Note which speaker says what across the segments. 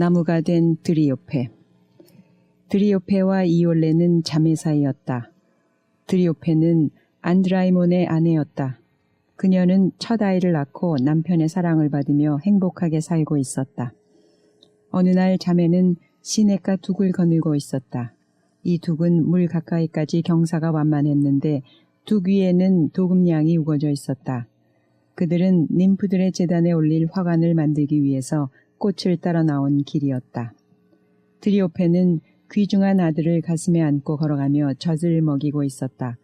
Speaker 1: 나무가 된 드리오페. 드리오페와 이올레는 자매 사이였다. 드리오페는 안드라이몬의 아내였다. 그녀는 첫 아이를 낳고 남편의 사랑을 받으며 행복하게 살고 있었다. 어느 날 자매는 시냇가 둑을 거닐고 있었다. 이 둑은 물 가까이까지 경사가 완만했는데 둑 위에는 도금량이 우거져 있었다. 그들은 님프들의 제단에 올릴 화관을 만들기 위해서 꽃을 따라 나온 길이었다. 드리오페는 귀중한 아들을 가슴에 안고 걸어가며 젖을 먹이고 있었다.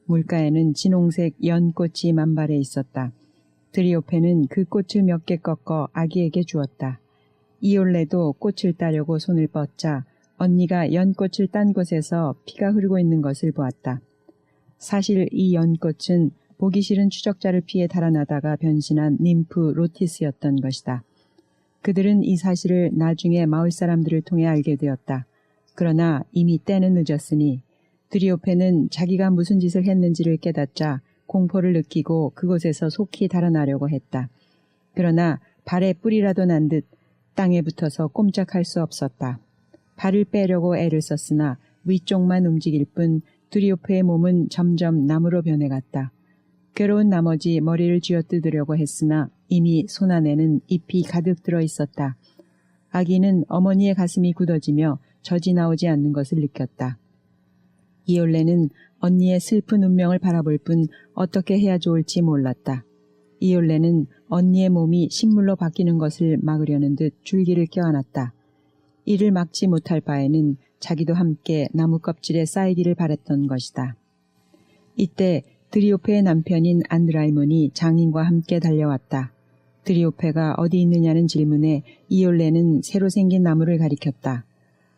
Speaker 1: 물가에는 진홍색 연꽃이 만발해 있었다. 드리오페는 그 꽃을 몇 개 꺾어 아기에게 주었다. 이올레도 꽃을 따려고 손을 뻗자 언니가 연꽃을 딴 곳에서 피가 흐르고 있는 것을 보았다. 사실 이 연꽃은 보기 싫은 추적자를 피해 달아나다가 변신한 님프 로티스였던 것이다. 그들은 이 사실을 나중에 마을 사람들을 통해 알게 되었다. 그러나 이미 때는 늦었으니 드리오페는 자기가 무슨 짓을 했는지를 깨닫자 공포를 느끼고 그곳에서 속히 달아나려고 했다. 그러나 발에 뿔이라도 난 듯 땅에 붙어서 꼼짝할 수 없었다. 발을 빼려고 애를 썼으나 위쪽만 움직일 뿐 드리오페의 몸은 점점 나무로 변해갔다. 괴로운 나머지 머리를 쥐어뜯으려고 했으나 이미 손 안에는 잎이 가득 들어 있었다. 아기는 어머니의 가슴이 굳어지며 젖이 나오지 않는 것을 느꼈다. 이올레는 언니의 슬픈 운명을 바라볼 뿐 어떻게 해야 좋을지 몰랐다. 이올레는 언니의 몸이 식물로 바뀌는 것을 막으려는 듯 줄기를 껴안았다. 이를 막지 못할 바에는 자기도 함께 나무 껍질에 쌓이기를 바랬던 것이다. 이때 드리오페의 남편인 안드라이몬이 장인과 함께 달려왔다. 드리오페가 어디 있느냐는 질문에 이올레는 새로 생긴 나무를 가리켰다.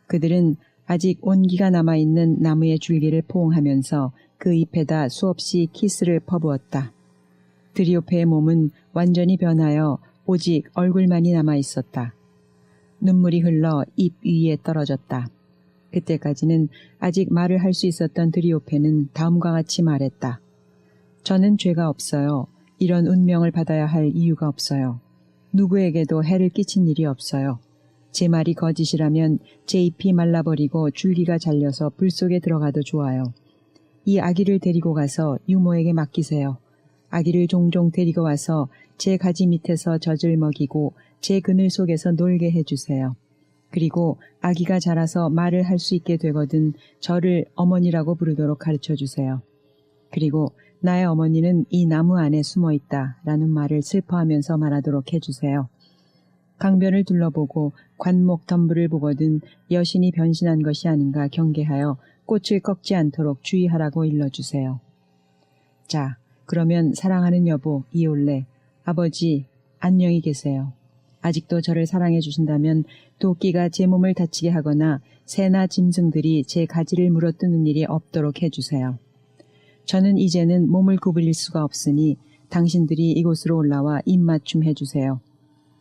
Speaker 1: 그들은 아직 온기가 남아있는 나무의 줄기를 포옹하면서 그 잎에다 수없이 키스를 퍼부었다. 드리오페의 몸은 완전히 변하여 오직 얼굴만이 남아있었다. 눈물이 흘러 잎 위에 떨어졌다. 그때까지는 아직 말을 할 수 있었던 드리오페는 다음과 같이 말했다. 저는 죄가 없어요. 이런 운명을 받아야 할 이유가 없어요. 누구에게도 해를 끼친 일이 없어요. 제 말이 거짓이라면 제 잎이 말라버리고 줄기가 잘려서 불 속에 들어가도 좋아요. 이 아기를 데리고 가서 유모에게 맡기세요. 아기를 종종 데리고 와서 제 가지 밑에서 젖을 먹이고 제 그늘 속에서 놀게 해주세요. 그리고 아기가 자라서 말을 할 수 있게 되거든 저를 어머니라고 부르도록 가르쳐주세요. 그리고 나의 어머니는 이 나무 안에 숨어있다 라는 말을 슬퍼하면서 말하도록 해주세요. 강변을 둘러보고 관목 덤불을 보거든 여신이 변신한 것이 아닌가 경계하여 꽃을 꺾지 않도록 주의하라고 일러주세요. 자, 그러면 사랑하는 여보 이올레, 아버지 안녕히 계세요. 아직도 저를 사랑해 주신다면 도끼가 제 몸을 다치게 하거나 새나 짐승들이 제 가지를 물어뜯는 일이 없도록 해주세요. 저는 이제는 몸을 구부릴 수가 없으니 당신들이 이곳으로 올라와 입맞춤 해주세요.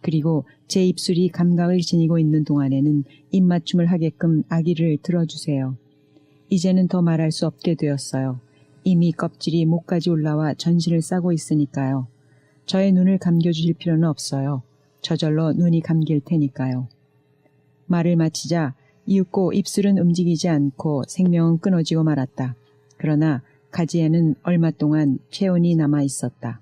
Speaker 1: 그리고 제 입술이 감각을 지니고 있는 동안에는 입맞춤을 하게끔 아기를 들어주세요. 이제는 더 말할 수 없게 되었어요. 이미 껍질이 목까지 올라와 전신을 싸고 있으니까요. 저의 눈을 감겨주실 필요는 없어요. 저절로 눈이 감길 테니까요. 말을 마치자 이윽고 입술은 움직이지 않고 생명은 끊어지고 말았다. 그러나 가지에는 얼마 동안 체온이 남아 있었다.